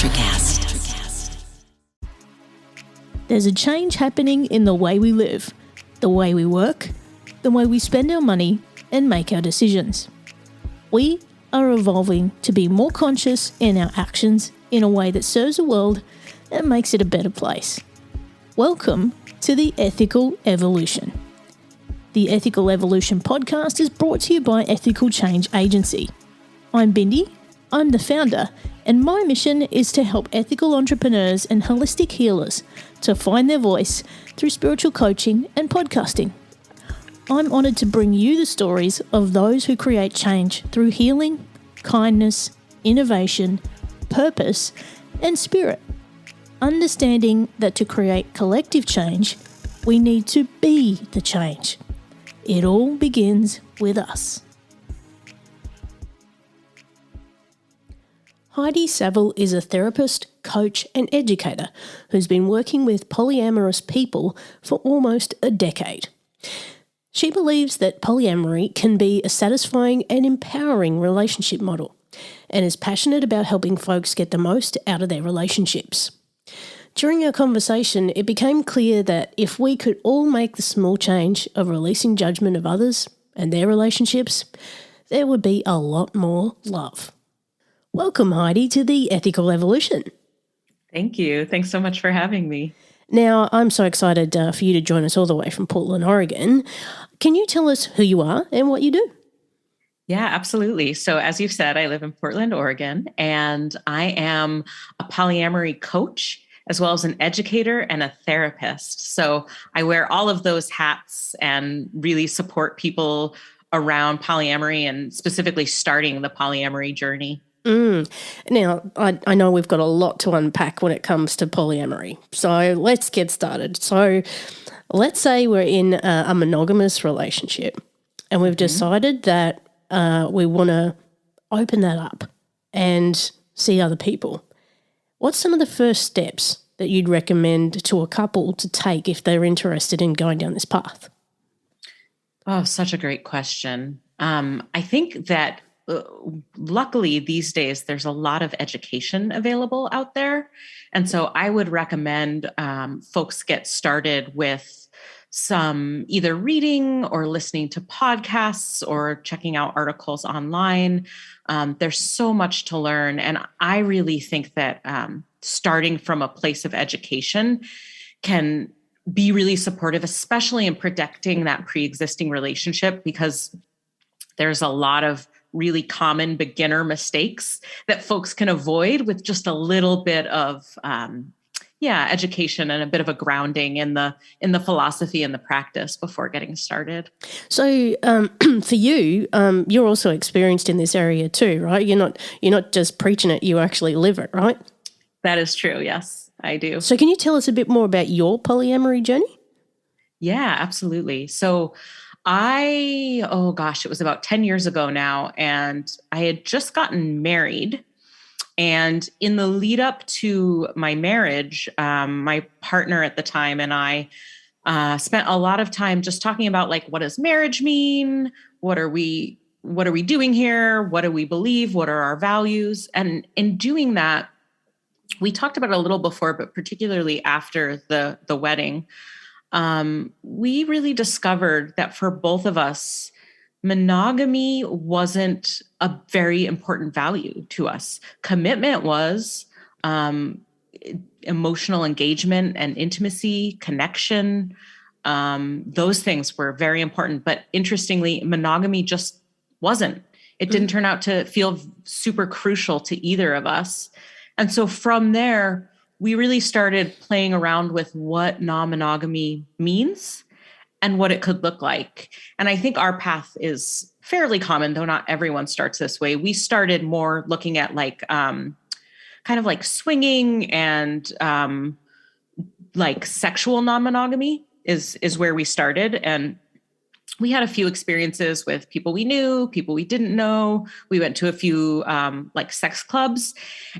Electrocast. There's a change happening in the way we live, the way we work, the way we spend our money and make our decisions. We are evolving to be more conscious in our actions in a way that serves the world and makes it a better place. Welcome to the Ethical Evolution. The Ethical Evolution podcast is brought to you by Ethical Change Agency. I'm Bindi, I'm the founder, and my mission is to help ethical entrepreneurs and holistic healers to find their voice through spiritual coaching and podcasting. I'm honoured to bring you the stories of those who create change through healing, kindness, innovation, purpose, and spirit. Understanding that to create collective change, we need to be the change. It all begins with us. Heidi Savell is a therapist, coach, and educator who's been working with polyamorous people for almost a decade. She believes that polyamory can be a satisfying and empowering relationship model and is passionate about helping folks get the most out of their relationships. During our conversation, it became clear that if we could all make the small change of releasing judgment of others and their relationships, there would be a lot more love. Welcome, Heidi, to the Ethical Evolution. Thank you. Thanks so much for having me. Now, I'm so excited for you to join us all the way from Portland, Oregon. Can you tell us who you are and what you do? Yeah, absolutely. So as you've said, I live in Portland, Oregon, and I am a polyamory coach as well as an educator and a therapist. So I wear all of those hats and really support people around polyamory and specifically starting the polyamory journey. Now, I know we've got a lot to unpack when it comes to polyamory. So let's get started. So let's say we're in a monogamous relationship and we've decided that we want to open that up and see other people. What's some of the first steps that you'd recommend to a couple to take if they're interested in going down this path? Oh, such a great question. I think that luckily these days there's a lot of education available out there. And so I would recommend folks get started with some either reading or listening to podcasts or checking out articles online. There's so much to learn. And I really think that starting from a place of education can be really supportive, especially in protecting that pre-existing relationship, because there's a lot of really common beginner mistakes that folks can avoid with just a little bit of education and a bit of a grounding in the philosophy and the practice before getting started. So for you, you're also experienced in this area too, right? You're not just preaching it, you actually live it, right? That is true. Yes, I do. So can you tell us a bit more about your polyamory journey? Yeah, absolutely. So it was about 10 years ago now, and I had just gotten married. And in the lead up to my marriage, my partner at the time and I spent a lot of time just talking about, like, what does marriage mean? What are we doing here? What do we believe? What are our values? And in doing that, we talked about it a little before, but particularly after the wedding, we really discovered that for both of us, monogamy wasn't a very important value to us. Commitment was, emotional engagement and intimacy, connection. Those things were very important. But interestingly, monogamy just wasn't. It didn't turn out to feel super crucial to either of us. And so from there, we really started playing around with what non-monogamy means and what it could look like. And I think our path is fairly common, though not everyone starts this way. We started more looking at kind of like swinging and like sexual non-monogamy is where we started. And we had a few experiences with people we knew, people we didn't know. We went to a few like sex clubs.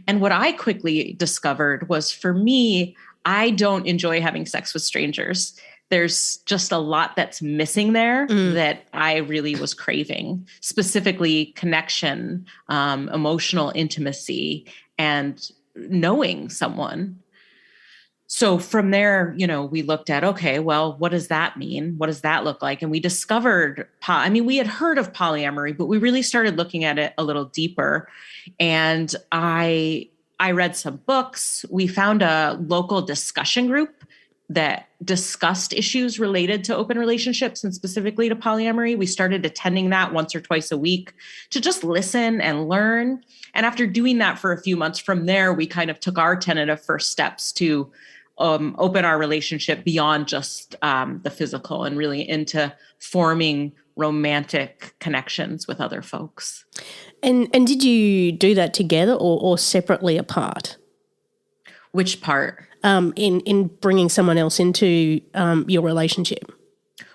And what I quickly discovered was, for me, I don't enjoy having sex with strangers. There's just a lot that's missing there that I really was craving, specifically connection, emotional intimacy, and knowing someone. So from there, we looked at, okay, well, what does that mean? What does that look like? And we discovered, we had heard of polyamory, but we really started looking at it a little deeper. And I read some books. We found a local discussion group that discussed issues related to open relationships and specifically to polyamory. We started attending that once or twice a week to just listen and learn. And after doing that for a few months, from there, we kind of took our tentative first steps to open our relationship beyond just the physical and really into forming romantic connections with other folks. And did you do that together or separately apart? Which part? In bringing someone else into your relationship?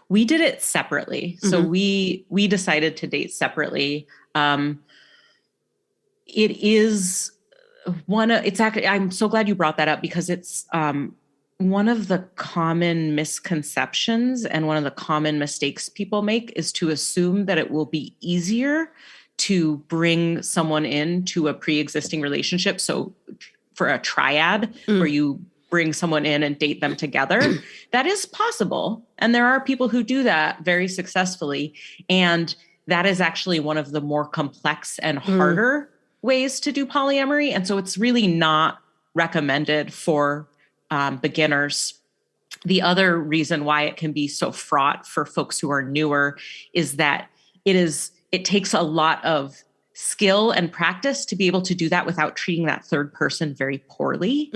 We did it separately. Mm-hmm. So we decided to date separately. It is I'm so glad you brought that up because it's one of the common misconceptions and one of the common mistakes people make is to assume that it will be easier to bring someone into a pre-existing relationship. So for a triad where you bring someone in and date them together, that is possible. And there are people who do that very successfully. And that is actually one of the more complex and harder ways to do polyamory. And so it's really not recommended for beginners. The other reason why it can be so fraught for folks who are newer is that it takes a lot of skill and practice to be able to do that without treating that third person very poorly.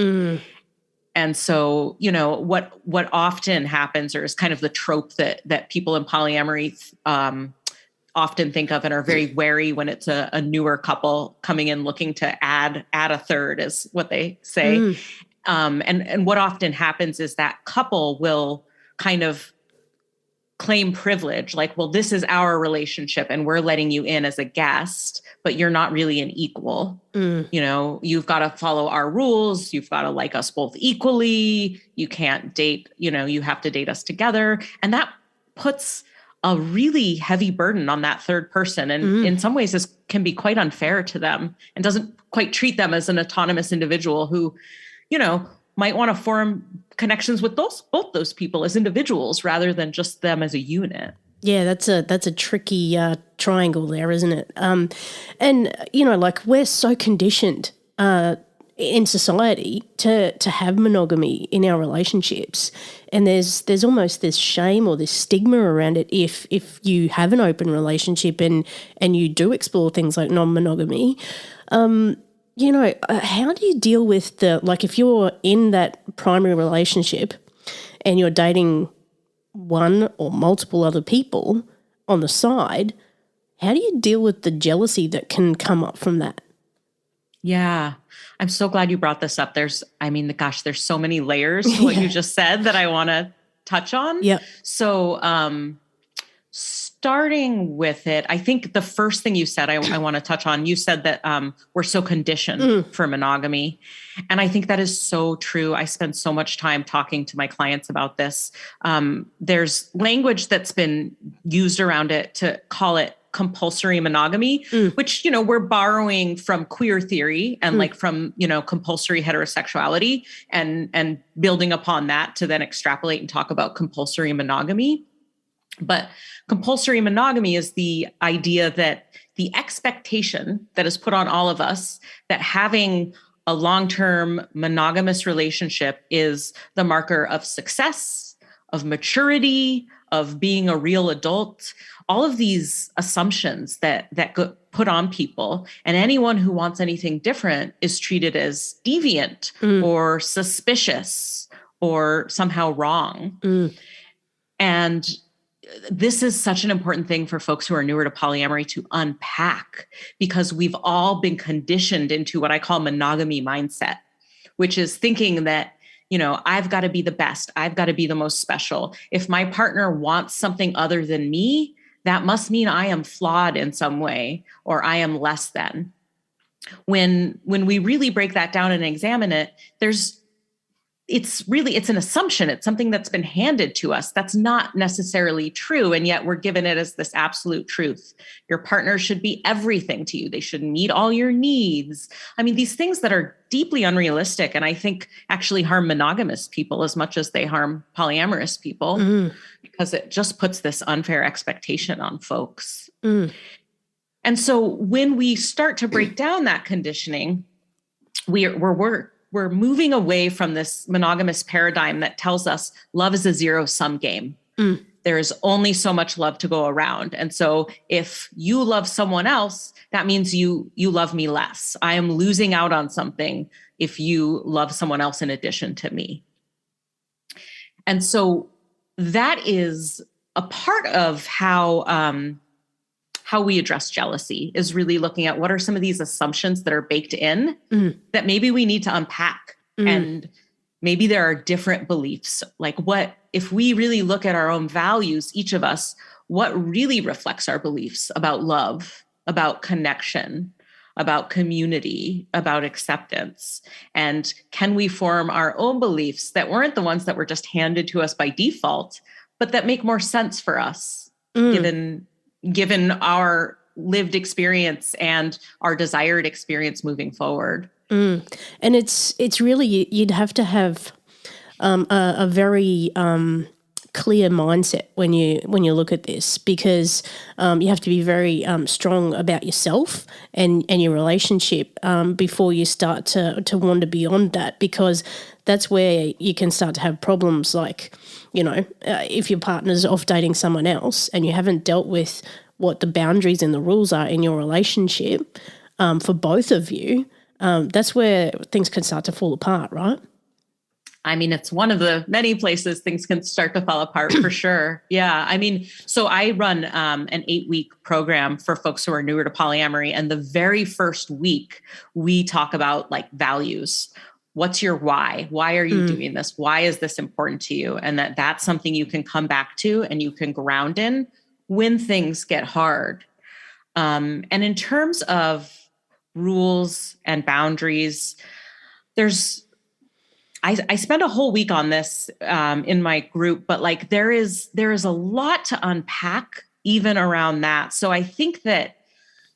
And so, what often happens, or is kind of the trope that people in polyamory often think of and are very wary when it's a newer couple coming in looking to add a third, is what they say. And what often happens is that couple will kind of claim privilege, like, well, this is our relationship and we're letting you in as a guest, but you're not really an equal. You've got to follow our rules. You've got to like us both equally. You can't date, you have to date us together. And that puts a really heavy burden on that third person. And in some ways, this can be quite unfair to them and doesn't quite treat them as an autonomous individual who, might want to form connections with both those people as individuals rather than just them as a unit. Yeah, that's a tricky triangle there, isn't it? And we're so conditioned in society to have monogamy in our relationships, and there's almost this shame or this stigma around it if you have an open relationship and you do explore things like non-monogamy. How do you deal with if you're in that primary relationship and you're dating one or multiple other people on the side, how do you deal with the jealousy that can come up from that? Yeah, I'm so glad you brought this up. There's so many layers to what you just said that I want to touch on. Yeah. So, starting with it, I think the first thing you said I want to touch on, you said that we're so conditioned for monogamy. And I think that is so true. I spend so much time talking to my clients about this. There's language that's been used around it to call it compulsory monogamy, which, we're borrowing from queer theory and from, compulsory heterosexuality and building upon that to then extrapolate and talk about compulsory monogamy. But compulsory monogamy is the idea that the expectation that is put on all of us that having a long-term monogamous relationship is the marker of success, of maturity, of being a real adult, all of these assumptions that get put on people. And anyone who wants anything different is treated as deviant or suspicious or somehow wrong. And this is such an important thing for folks who are newer to polyamory to unpack, because we've all been conditioned into what I call monogamy mindset, which is thinking that, I've got to be the best. I've got to be the most special. If my partner wants something other than me, that must mean I am flawed in some way or I am less than. When we really break that down and examine it, there's it's an assumption. It's something that's been handed to us. That's not necessarily true. And yet we're given it as this absolute truth. Your partner should be everything to you. They should meet all your needs. I mean, these things that are deeply unrealistic, and I think actually harm monogamous people as much as they harm polyamorous people, because it just puts this unfair expectation on folks. And so when we start to break down that conditioning, we're moving away from this monogamous paradigm that tells us love is a zero-sum game. There is only so much love to go around. And so if you love someone else, that means you love me less. I am losing out on something if you love someone else in addition to me. And so that is a part of how we address jealousy, is really looking at what are some of these assumptions that are baked in that maybe we need to unpack. And maybe there are different beliefs. Like, what if we really look at our own values, each of us, what really reflects our beliefs about love, about connection, about community, about acceptance? And can we form our own beliefs that weren't the ones that were just handed to us by default, but that make more sense for us, given our lived experience and our desired experience moving forward. And it's really, you'd have to have a very clear mindset when you look at this, because you have to be very strong about yourself and your relationship before you start to wander beyond that, because that's where you can start to have problems like, if your partner's off dating someone else and you haven't dealt with what the boundaries and the rules are in your relationship for both of you, that's where things can start to fall apart, right? I mean, it's one of the many places things can start to fall apart for sure. Yeah. I mean, so I run an 8-week program for folks who are newer to polyamory. And the very first week, we talk about like values. What's your why? Why are you doing this? Why is this important to you? And that's something you can come back to and you can ground in when things get hard. And in terms of rules and boundaries, I spent a whole week on this in my group, but like there is a lot to unpack even around that. So I think that,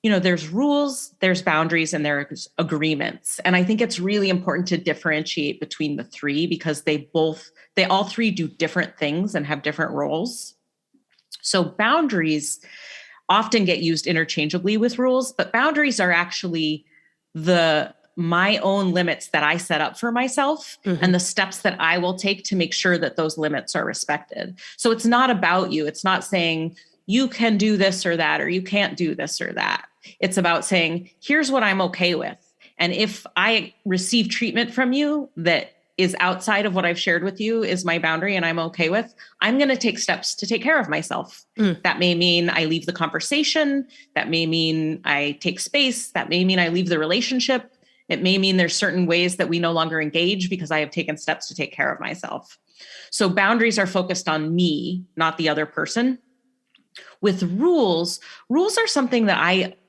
there's rules, there's boundaries, and there's agreements. And I think it's really important to differentiate between the three, because they all three do different things and have different roles. So boundaries often get used interchangeably with rules, but boundaries are actually my own limits that I set up for myself and the steps that I will take to make sure that those limits are respected. So it's not about you. It's not saying you can do this or that, or you can't do this or that. It's about saying, here's what I'm okay with. And if I receive treatment from you that is outside of what I've shared with you is my boundary and I'm okay with, I'm going to take steps to take care of myself. That may mean I leave the conversation. That may mean I take space. That may mean I leave the relationship. It may mean there's certain ways that we no longer engage because I have taken steps to take care of myself. So boundaries are focused on me, not the other person. With rules are something that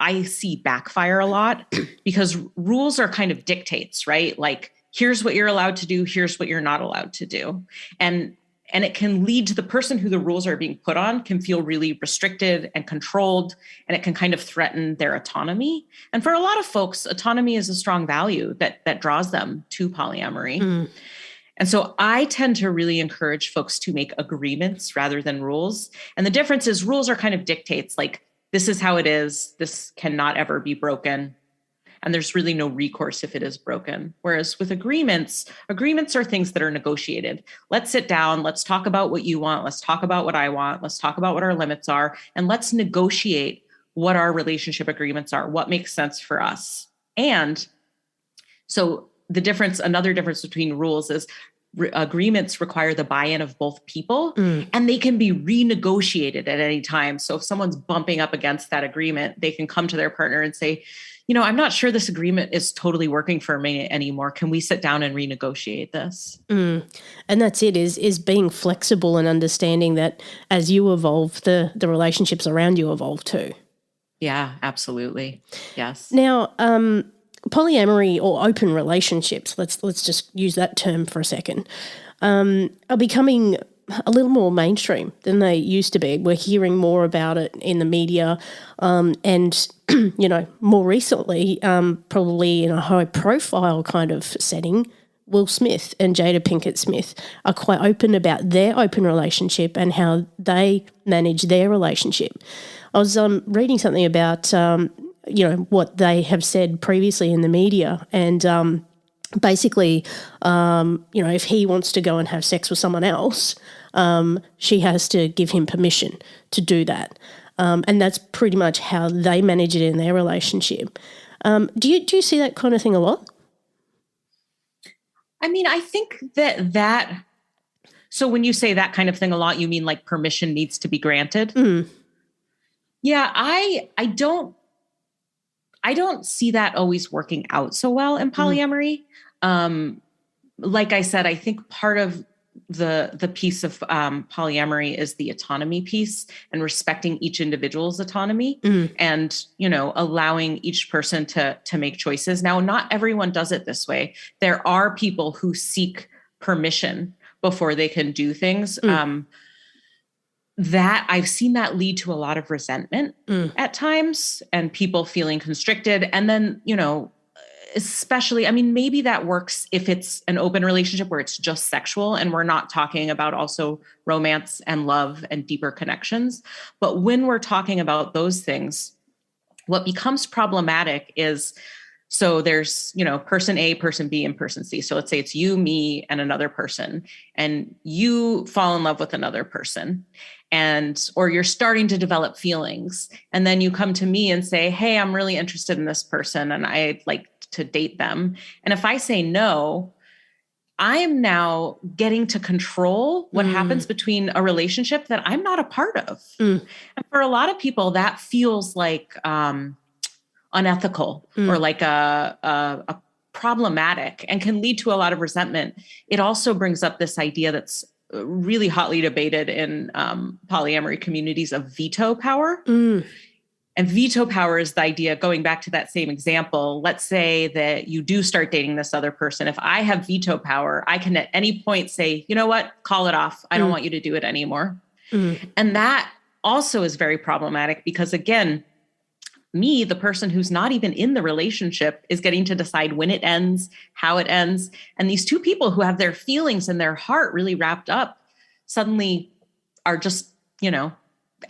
I see backfire a lot, because rules are kind of dictates, right? Like, here's what you're allowed to do. Here's what you're not allowed to do. And it can lead to the person who the rules are being put on can feel really restricted and controlled, and it can kind of threaten their autonomy. And for a lot of folks, autonomy is a strong value that draws them to polyamory. And so I tend to really encourage folks to make agreements rather than rules. And the difference is rules are kind of dictates, like, this is how it is. This cannot ever be broken. And there's really no recourse if it is broken. Whereas with agreements are things that are negotiated. Let's sit down. Let's talk about what you want. Let's talk about what I want. Let's talk about what our limits are. And let's negotiate what our relationship agreements are, what makes sense for us. And so another difference between rules is agreements require the buy-in of both people, and they can be renegotiated at any time. So if someone's bumping up against that agreement, they can come to their partner and say, I'm not sure this agreement is totally working for me anymore. Can we sit down and renegotiate this? And that's it, is being flexible and understanding that as you evolve, the relationships around you evolve too. Yeah, absolutely. Yes. Now, polyamory or open relationships, let's just use that term for a second, are becoming a little more mainstream than they used to be. We're hearing more about it in the media, and more recently, probably in a high-profile kind of setting, Will Smith and Jada Pinkett Smith are quite open about their open relationship and how they manage their relationship. I was reading something about what they have said previously in the media, and basically, if he wants to go and have sex with someone else, she has to give him permission to do that. And that's pretty much how they manage it in their relationship. Do you see that kind of thing a lot? I mean, I think that so when you say that kind of thing a lot, you mean like permission needs to be granted? Mm. Yeah, I don't see that always working out so well in polyamory. Like I said, I think part of the piece of polyamory is the autonomy piece and respecting each individual's autonomy and, allowing each person to make choices. Now, not everyone does it this way. There are people who seek permission before they can do things. That I've seen that lead to a lot of resentment at times and people feeling constricted. And then, especially, I mean, maybe that works if it's an open relationship where it's just sexual and we're not talking about also romance and love and deeper connections. But when we're talking about those things, what becomes problematic is, so there's, person A, person B, and person C. So let's say it's you, me, and another person, and you fall in love with another person or you're starting to develop feelings. And then you come to me and say, hey, I'm really interested in this person and I'd like to date them. And if I say no, I am now getting to control what happens between a relationship that I'm not a part of. And for a lot of people, that feels like unethical or like a problematic and can lead to a lot of resentment. It also brings up this idea that's really hotly debated in polyamory communities of veto power. And veto power is the idea, going back to that same example, let's say that you do start dating this other person. If I have veto power, I can at any point say, you know what, call it off. I don't want you to do it anymore. And that also is very problematic because, again, me, the person who's not even in the relationship, is getting to decide when it ends, how it ends. And these two people who have their feelings and their heart really wrapped up suddenly are just,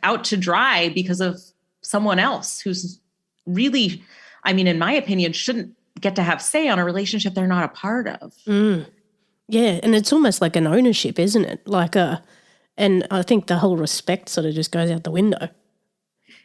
out to dry because of someone else who's really, I mean, in my opinion, shouldn't get to have say on a relationship they're not a part of. Yeah, and it's almost like an ownership, isn't it? And I think the whole respect sort of just goes out the window.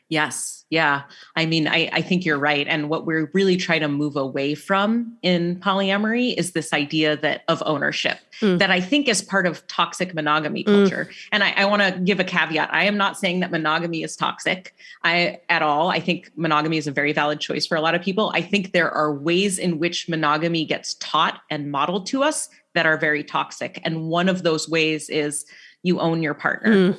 Yes. Yeah. I mean, I think you're right. And what we're really trying to move away from in polyamory is this idea of ownership that I think is part of toxic monogamy culture. And I want to give a caveat. I am not saying that monogamy is toxic at all. I think monogamy is a very valid choice for a lot of people. I think there are ways in which monogamy gets taught and modeled to us that are very toxic. And one of those ways is you own your partner.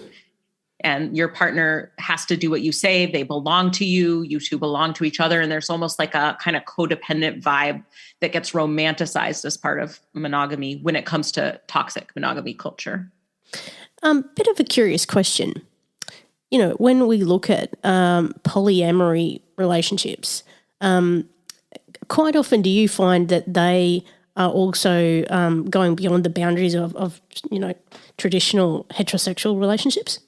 And your partner has to do what you say. They belong to you. You two belong to each other. And there's almost like a kind of codependent vibe that gets romanticized as part of monogamy when it comes to toxic monogamy culture. Bit of a curious question. When we look at polyamory relationships, quite often do you find that they are also going beyond the boundaries of traditional heterosexual relationships?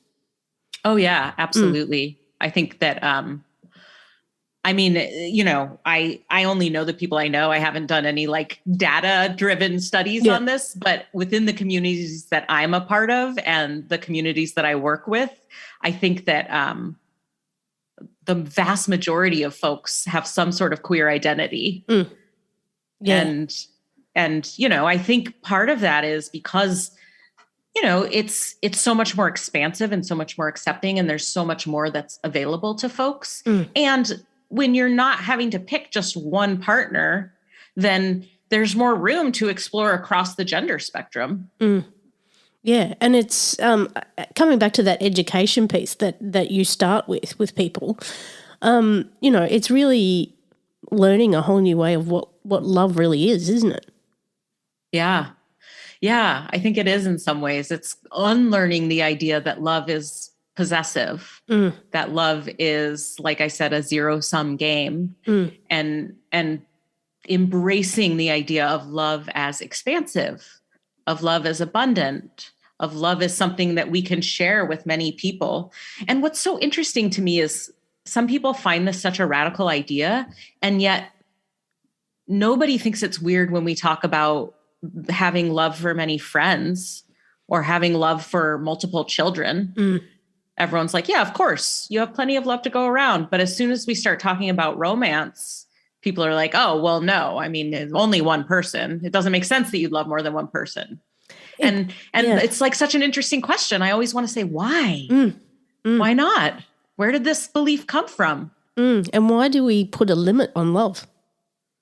Oh, yeah, absolutely. I think that, I only know the people I know. I haven't done any data-driven studies on this, but within the communities that I'm a part of and the communities that I work with, I think that the vast majority of folks have some sort of queer identity. Yeah. And I think part of that is because it's so much more expansive and so much more accepting, and there's so much more that's available to folks. And when you're not having to pick just one partner, then there's more room to explore across the gender spectrum. Yeah, and it's coming back to that education piece that you start with people. It's really learning a whole new way of what love really is, isn't it? Yeah. Yeah, I think it is in some ways. It's unlearning the idea that love is possessive, that love is, like I said, a zero-sum game, and embracing the idea of love as expansive, of love as abundant, of love as something that we can share with many people. And what's so interesting to me is some people find this such a radical idea, and yet nobody thinks it's weird when we talk about having love for many friends or having love for multiple children. Everyone's like, yeah, of course, you have plenty of love to go around. But as soon as we start talking about romance, people are like, oh, well, no, I mean, it's only one person. It doesn't make sense that you'd love more than one person. And it's like such an interesting question. I always want to say, why? Why not? Where did this belief come from? And why do we put a limit on love?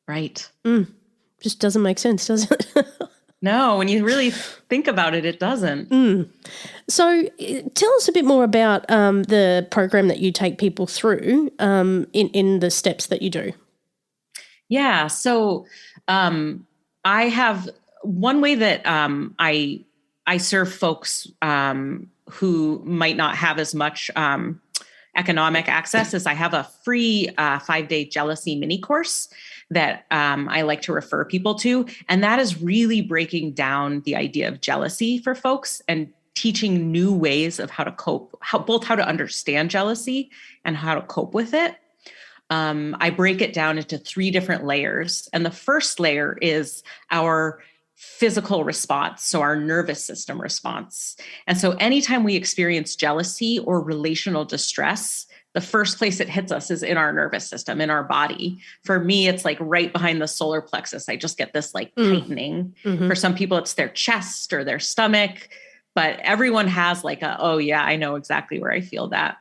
Right. Just doesn't make sense, does it? No, when you really think about it, it doesn't. So tell us a bit more about the program that you take people through in the steps that you do. Yeah. So I have one way that I serve folks who might not have as much economic access is I have a free 5-day jealousy mini course that I like to refer people to. And that is really breaking down the idea of jealousy for folks and teaching new ways of how to cope, both how to understand jealousy and how to cope with it. I break it down into 3 different layers. And the first layer is our physical response, so our nervous system response. And so anytime we experience jealousy or relational distress, the first place it hits us is in our nervous system, in our body. For me, it's like right behind the solar plexus. I just get this like tightening. For some people, it's their chest or their stomach, but everyone has like oh yeah, I know exactly where I feel that.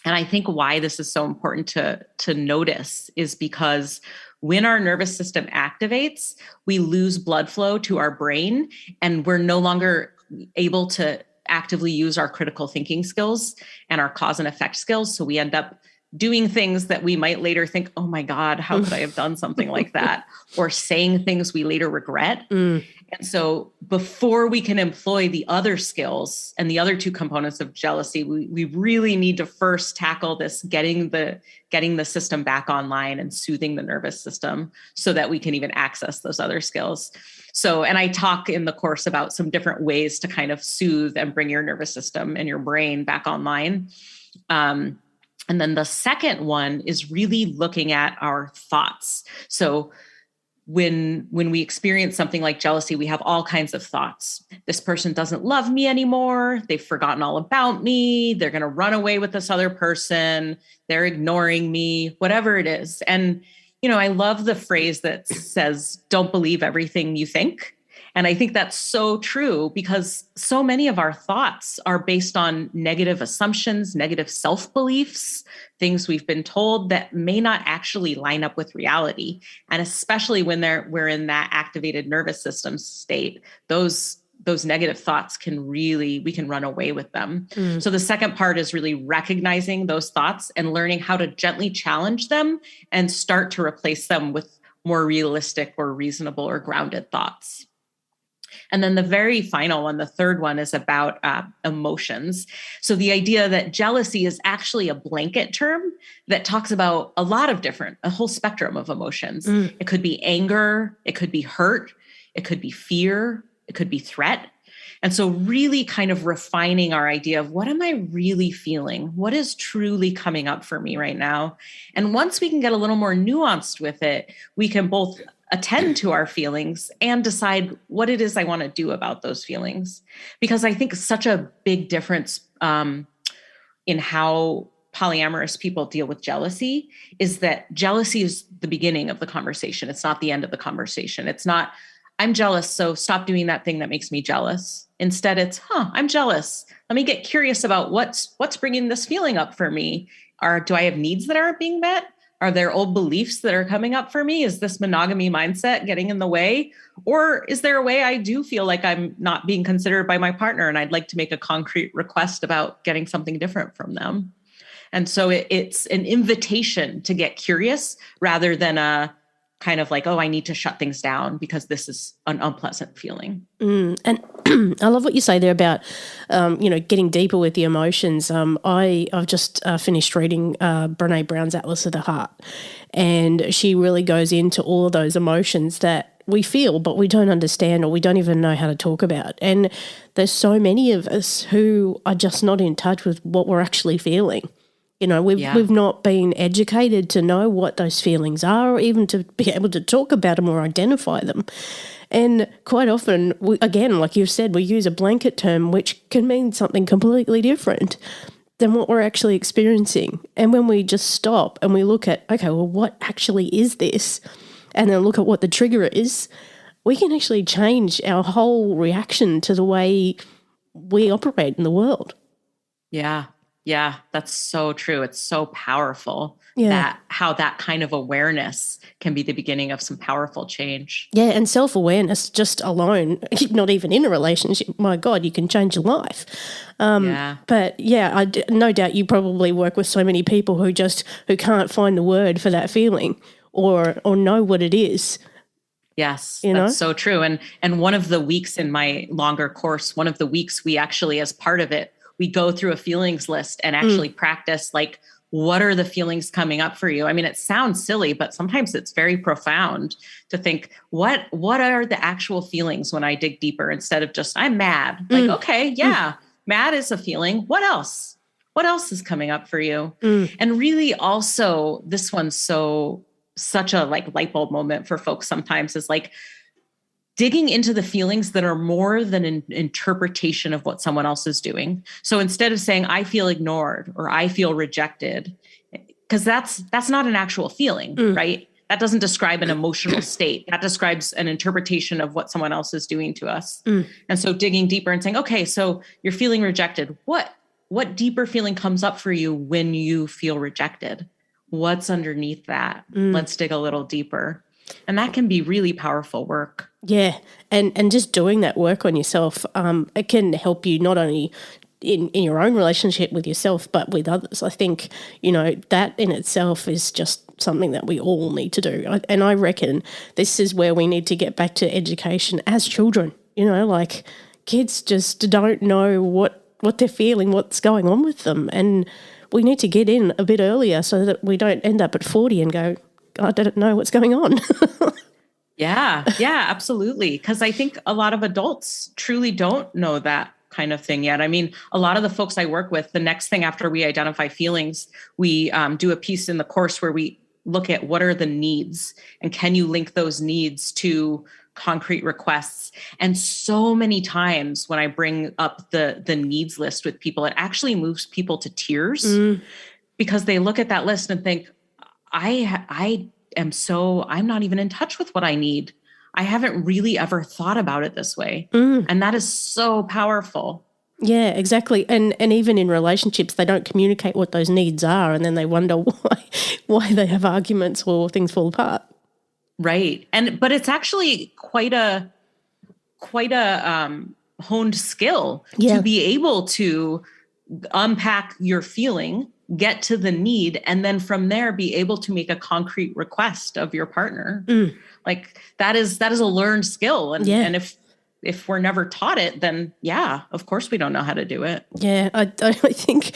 And I think why this is so important to notice is because when our nervous system activates, we lose blood flow to our brain, and we're no longer able to actively use our critical thinking skills and our cause and effect skills. So we end up doing things that we might later think, oh my God, how could I have done something like that? Or saying things we later regret. And so before we can employ the other skills and the other 2 components of jealousy, we really need to first tackle this, getting the system back online and soothing the nervous system so that we can even access those other skills. So, and I talk in the course about some different ways to kind of soothe and bring your nervous system and your brain back online. And then the second one is really looking at our thoughts. So when we experience something like jealousy, we have all kinds of thoughts. This person doesn't love me anymore. They've forgotten all about me. They're going to run away with this other person. They're ignoring me, whatever it is. And, I love the phrase that says, don't believe everything you think. And I think that's so true because so many of our thoughts are based on negative assumptions, negative self-beliefs, things we've been told that may not actually line up with reality. And especially when we're in that activated nervous system state, those negative thoughts we can run away with them. So the second part is really recognizing those thoughts and learning how to gently challenge them and start to replace them with more realistic or reasonable or grounded thoughts. And then the very final one, the third one, is about emotions. So the idea that jealousy is actually a blanket term that talks about a whole spectrum of emotions. It could be anger, it could be hurt, it could be fear, it could be threat. And so really kind of refining our idea of what am I really feeling? What is truly coming up for me right now? And once we can get a little more nuanced with it, we can both attend to our feelings and decide what it is I want to do about those feelings. Because I think such a big difference in how polyamorous people deal with jealousy is that jealousy is the beginning of the conversation. It's not the end of the conversation. It's not, I'm jealous, so stop doing that thing that makes me jealous. Instead, it's, I'm jealous. Let me get curious about what's bringing this feeling up for me. Do I have needs that aren't being met? Are there old beliefs that are coming up for me? Is this monogamy mindset getting in the way? Or is there a way I do feel like I'm not being considered by my partner and I'd like to make a concrete request about getting something different from them? And so it's an invitation to get curious rather than a kind of like, oh, I need to shut things down because this is an unpleasant feeling. And I love what you say there about, getting deeper with the emotions. I've just finished reading Brene Brown's Atlas of the Heart, and she really goes into all of those emotions that we feel but we don't understand or we don't even know how to talk about. And there's so many of us who are just not in touch with what we're actually feeling. We've not been educated to know what those feelings are, or even to be able to talk about them or identify them. And quite often, again, like you've said, we use a blanket term which can mean something completely different than what we're actually experiencing. And when we just stop and we look at, okay, well, what actually is this? And then look at what the trigger is, we can actually change our whole reaction to the way we operate in the world. Yeah. Yeah, that's so true. It's so powerful Yeah. how that kind of awareness can be the beginning of some powerful change. Yeah, and self-awareness just alone, not even in a relationship, my God, you can change your life. But yeah, no doubt you probably work with so many people who can't find the word for that feeling or know what it is. Yes, that's so true. And one of the weeks in my longer course, one of the weeks we actually, as part of it, we go through a feelings list and actually practice, like, what are the feelings coming up for you? I mean, it sounds silly, but sometimes it's very profound to think, what are the actual feelings when I dig deeper instead of just, I'm mad. Like, okay, yeah, mad is a feeling. What else? What else is coming up for you? And really also, this one's such a like light bulb moment for folks sometimes, is like, digging into the feelings that are more than an interpretation of what someone else is doing. So instead of saying, I feel ignored or I feel rejected, because that's not an actual feeling, right? That doesn't describe an emotional state. That describes an interpretation of what someone else is doing to us. And so digging deeper and saying, okay, so you're feeling rejected. What deeper feeling comes up for you when you feel rejected? What's underneath that? Let's dig a little deeper. And that can be really powerful work. Yeah, and just doing that work on yourself, it can help you not only in your own relationship with yourself, but with others. I think, that in itself is just something that we all need to do. And I reckon this is where we need to get back to education as children. Like kids just don't know what they're feeling, what's going on with them. And we need to get in a bit earlier so that we don't end up at 40 and go, I don't know what's going on. Yeah, absolutely. Because I think a lot of adults truly don't know that kind of thing yet. I mean, a lot of the folks I work with, the next thing after we identify feelings, we do a piece in the course where we look at what are the needs and can you link those needs to concrete requests. And so many times when I bring up the needs list with people, it actually moves people to tears because they look at that list and think, I'm not even in touch with what I need. I haven't really ever thought about it this way. And that is so powerful. Yeah, exactly. And even in relationships, they don't communicate what those needs are, and then they wonder why they have arguments or things fall apart. Right. But it's actually quite a honed skill to be able to unpack your feeling, get to the need, and then from there be able to make a concrete request of your partner. Like that is a learned skill. And if we're never taught it, then of course we don't know how to do it. Yeah, I think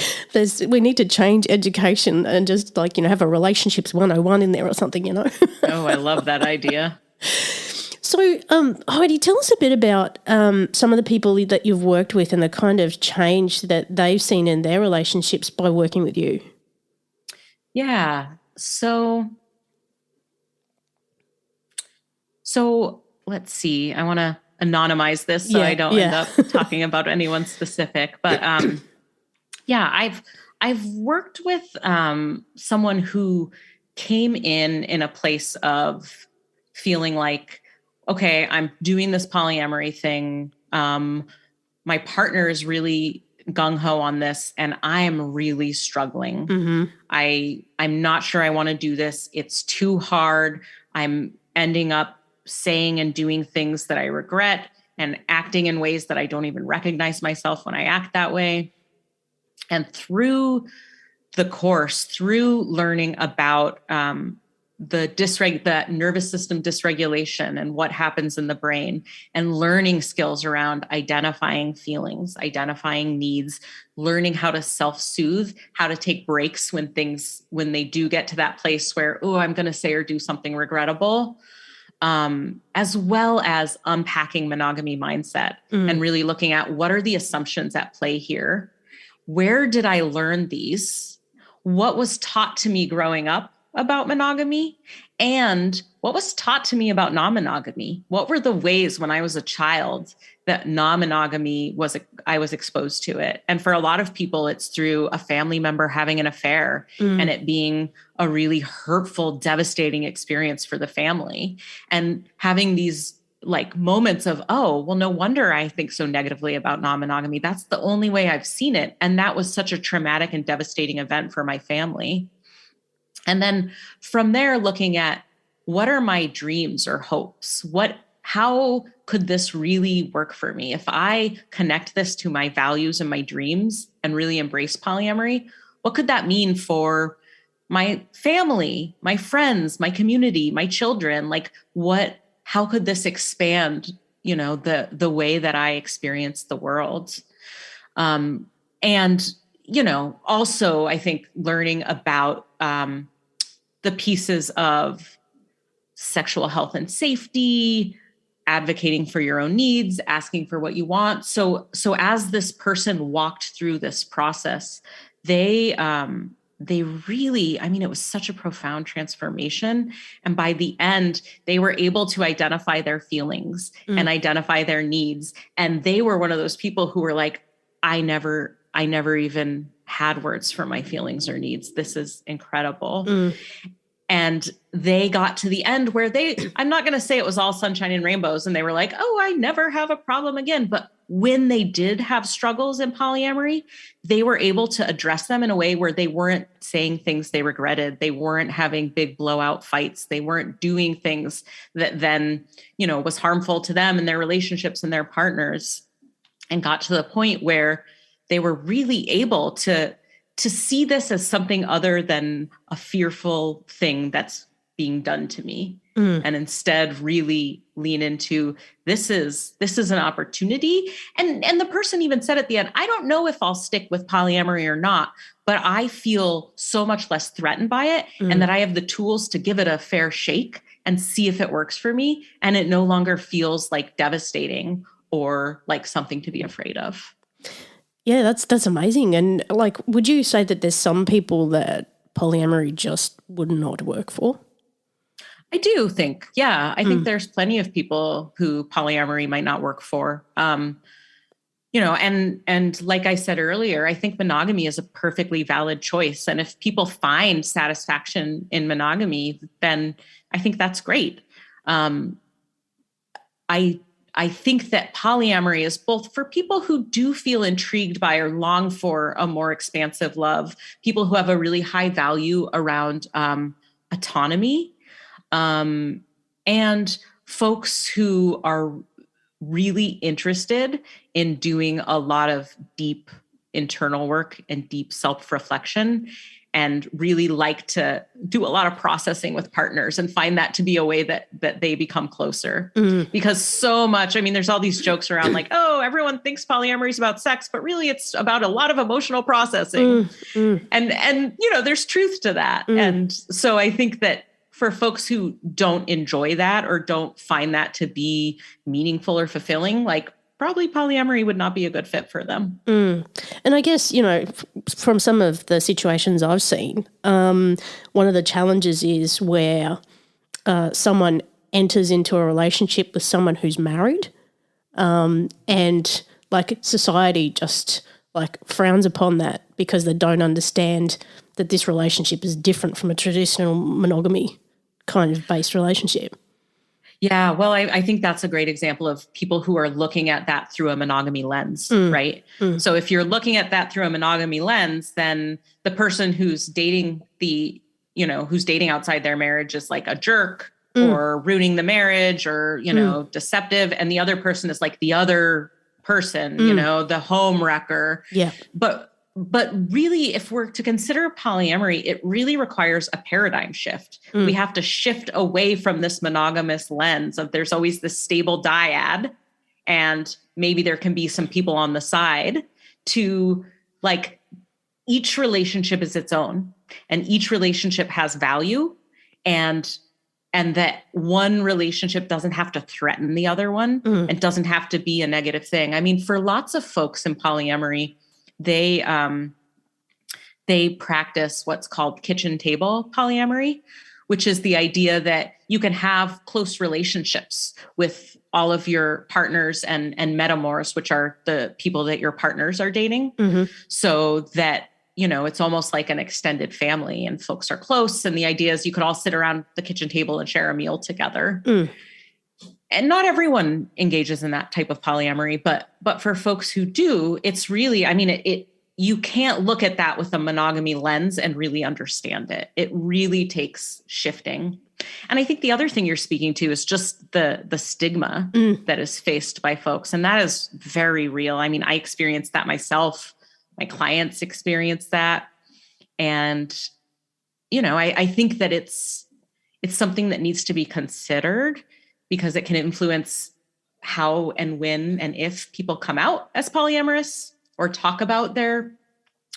we need to change education and just have a relationships 101 in there or something, Oh, I love that idea. So, Heidi, tell us a bit about some of the people that you've worked with and the kind of change that they've seen in their relationships by working with you. Yeah. So let's see. I want to anonymize this so I don't end up talking about anyone specific. But I've worked with someone who came in a place of feeling like, okay, I'm doing this polyamory thing. My partner is really gung-ho on this and I'm really struggling. I'm not sure I want to do this. It's too hard. I'm ending up saying and doing things that I regret and acting in ways that I don't even recognize myself when I act that way. And through the course through learning about the nervous system dysregulation and what happens in the brain, and learning skills around identifying feelings, identifying needs, learning how to self-soothe, how to take breaks when they do get to that place where, oh, I'm going to say or do something regrettable, as well as unpacking monogamy mindset and really looking at what are the assumptions at play here? Where did I learn these? What was taught to me growing up about monogamy, and what was taught to me about non-monogamy? What were the ways when I was a child that non-monogamy I was exposed to it? And for a lot of people, it's through a family member having an affair and it being a really hurtful, devastating experience for the family, and having these like moments of, oh, well, no wonder I think so negatively about non-monogamy. That's the only way I've seen it. And that was such a traumatic and devastating event for my family. And then from there, looking at what are my dreams or hopes? How could this really work for me? If I connect this to my values and my dreams and really embrace polyamory, what could that mean for my family, my friends, my community, my children? Like how could this expand, the way that I experience the world? And, also I think learning about, the pieces of sexual health and safety, advocating for your own needs, asking for what you want. So as this person walked through this process, they really, it was such a profound transformation. And by the end, they were able to identify their feelings and identify their needs. And they were one of those people who were like, I never even had words for my feelings or needs. This is incredible. And they got to the end where I'm not going to say it was all sunshine and rainbows, and they were like, oh, I never have a problem again. But when they did have struggles in polyamory, they were able to address them in a way where they weren't saying things they regretted. They weren't having big blowout fights. They weren't doing things that then, was harmful to them and their relationships and their partners, and got to the point where they were really able to see this as something other than a fearful thing that's being done to me, and instead really lean into this is an opportunity. And the person even said at the end, I don't know if I'll stick with polyamory or not, but I feel so much less threatened by it, and that I have the tools to give it a fair shake and see if it works for me. And it no longer feels like devastating or like something to be afraid of. Yeah, that's amazing. And like, would you say that there's some people that polyamory just would not work for? I do think, I think there's plenty of people who polyamory might not work for. And like I said earlier, I think monogamy is a perfectly valid choice. And if people find satisfaction in monogamy, then I think that's great. I think that polyamory is both for people who do feel intrigued by or long for a more expansive love, people who have a really high value around autonomy, and folks who are really interested in doing a lot of deep internal work and deep self-reflection, and really like to do a lot of processing with partners and find that to be a way that they become closer. Because so much, there's all these jokes around like, oh, everyone thinks polyamory is about sex, but really it's about a lot of emotional processing. And there's truth to that. And so I think that for folks who don't enjoy that or don't find that to be meaningful or fulfilling, like probably polyamory would not be a good fit for them. And I guess, from some of the situations I've seen, one of the challenges is where someone enters into a relationship with someone who's married, and like society just like frowns upon that because they don't understand that this relationship is different from a traditional monogamy kind of based relationship. Yeah, well, I think that's a great example of people who are looking at that through a monogamy lens, right? So if you're looking at that through a monogamy lens, then the person who's dating who's dating outside their marriage is like a jerk or ruining the marriage or, deceptive. And the other person is like the other person, the home wrecker. Yeah. But but really, if we're to consider polyamory, it really requires a paradigm shift. We have to shift away from this monogamous lens of there's always this stable dyad, and maybe there can be some people on the side, to like each relationship is its own, and each relationship has value, and that one relationship doesn't have to threaten the other one and doesn't have to be a negative thing. I mean, for lots of folks in polyamory, they practice what's called kitchen table polyamory, which is the idea that you can have close relationships with all of your partners and metamours, which are the people that your partners are dating, so that, you know, it's almost like an extended family and folks are close. And the idea is you could all sit around the kitchen table and share a meal together. And not everyone engages in that type of polyamory, but for folks who do, it's really, I mean, you can't look at that with a monogamy lens and really understand it. It really takes shifting. And I think the other thing you're speaking to is just the stigma that is faced by folks. And that is very real. I mean, I experienced that myself. My clients experience that. And, you know, I think that it's something that needs to be considered, because it can influence how and when and if people come out as polyamorous or talk about their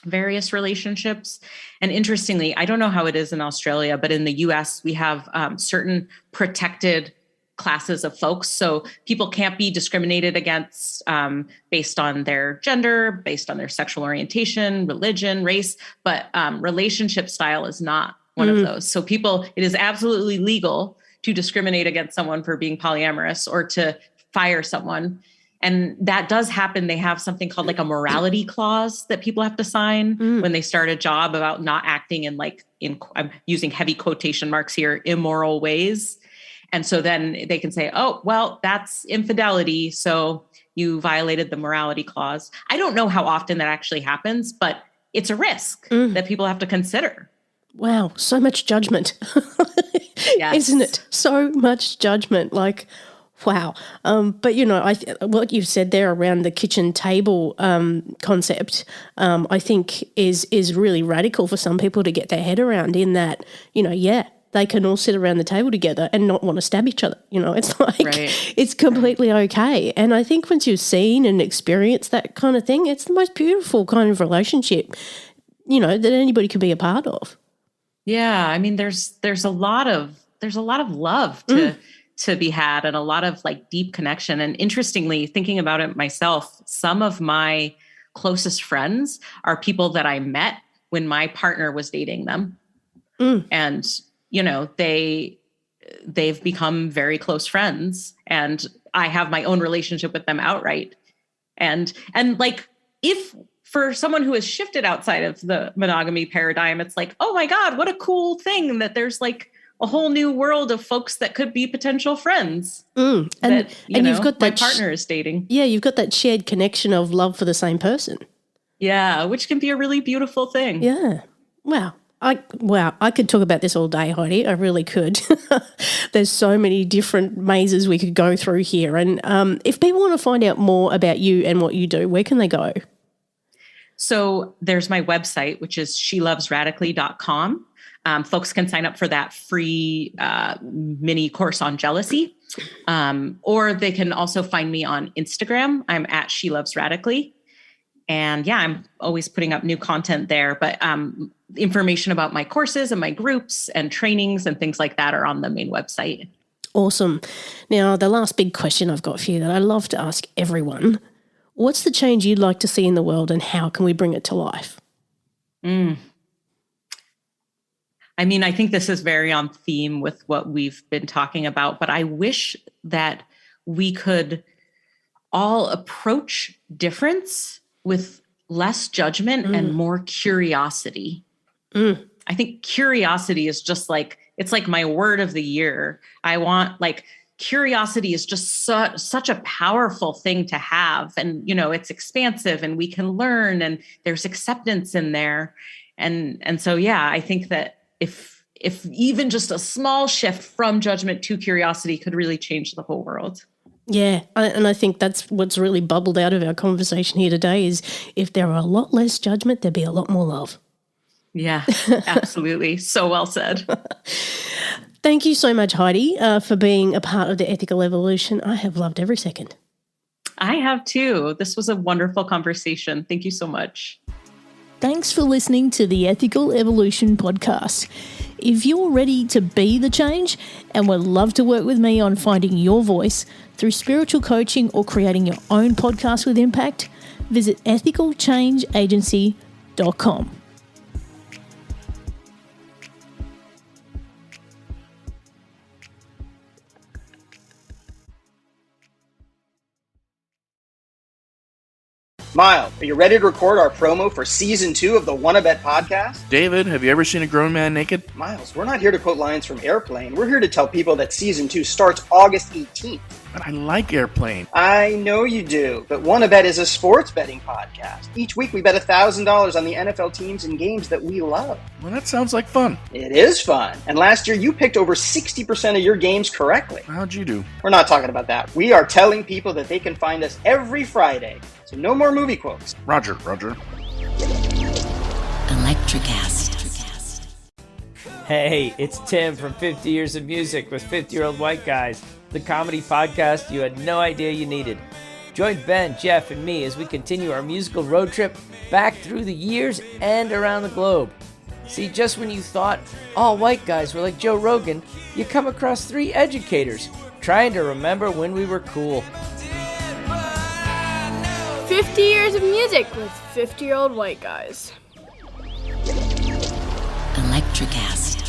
various relationships. And interestingly, I don't know how it is in Australia, but in the US, we have certain protected classes of folks. So people can't be discriminated against based on their gender, based on their sexual orientation, religion, race, but relationship style is not one of those. So it is absolutely legal to discriminate against someone for being polyamorous or to fire someone. And that does happen. They have something called like a morality clause that people have to sign when they start a job about not acting in I'm using heavy quotation marks here, immoral ways. And so then they can say, oh, well, that's infidelity, so you violated the morality clause. I don't know how often that actually happens, but it's a risk that people have to consider. Wow, so much judgment. Yes. Isn't it? So much judgment. Like, wow. But, you know, what you've said there around the kitchen table concept, I think is really radical for some people to get their head around, in that, you know, they can all sit around the table together and not want to stab each other. You know, it's like, it's completely okay. And I think once you've seen and experienced that kind of thing, it's the most beautiful kind of relationship, you know, that anybody can be a part of. Yeah. I mean, there's a lot of love to be had, and a lot of like deep connection. And interestingly, thinking about it myself, some of my closest friends are people that I met when my partner was dating them. And, you know, they've become very close friends, and I have my own relationship with them outright. And like, if for someone who has shifted outside of the monogamy paradigm, it's like, oh my God, what a cool thing that there's like a whole new world of folks that could be potential friends. And you've got that my partner is dating. Yeah, you've got that shared connection of love for the same person. Yeah, which can be a really beautiful thing. Yeah. Wow. I could talk about this all day, Heidi. I really could. There's so many different mazes we could go through here. And if people want to find out more about you and what you do, where can they go? So there's my website, which is shelovesradically.com. Folks can sign up for that free mini course on jealousy. Or they can also find me on Instagram. I'm at shelovesradically. And yeah, I'm always putting up new content there. But information about my courses and my groups and trainings and things like that are on the main website. Awesome. Now, the last big question I've got for you that I love to ask everyone: what's the change you'd like to see in the world, and how can we bring it to life? I mean, I think this is very on theme with what we've been talking about, but I wish that we could all approach difference with less judgment and more curiosity. I think curiosity is just like, it's like my word of the year. I want, like, curiosity is just such a powerful thing to have. And, you know, it's expansive and we can learn, and there's acceptance in there. And so, yeah, I think that if even just a small shift from judgment to curiosity could really change the whole world. Yeah, and I think that's what's really bubbled out of our conversation here today is if there were a lot less judgment, there'd be a lot more love. Yeah, absolutely. So well said. Thank you so much, Heidi, for being a part of the Ethical Evolution. I have loved every second. I have too. This was a wonderful conversation. Thank you so much. Thanks for listening to the Ethical Evolution podcast. If you're ready to be the change and would love to work with me on finding your voice through spiritual coaching or creating your own podcast with impact, visit ethicalchangeagency.com. Miles, are you ready to record our promo for Season 2 of the Wanna Bet podcast? David, have you ever seen a grown man naked? Miles, we're not here to quote lines from Airplane. We're here to tell people that Season 2 starts August 18th. But I like Airplane. I know you do, but Wanna Bet is a sports betting podcast. Each week we bet $1,000 on the NFL teams and games that we love. Well, that sounds like fun. It is fun. And last year you picked over 60% of your games correctly. How'd you do? We're not talking about that. We are telling people that they can find us every Friday. So no more movie quotes. Roger. Electricast. Hey, it's Tim from 50 Years of Music with 50-Year-Old White Guys, the comedy podcast you had no idea you needed. Join Ben, Jeff, and me as we continue our musical road trip back through the years and around the globe. See, just when you thought all white guys were like Joe Rogan, you come across 3 educators trying to remember when we were cool. 50 Years of Music with 50-Year-Old White Guys. Electricast.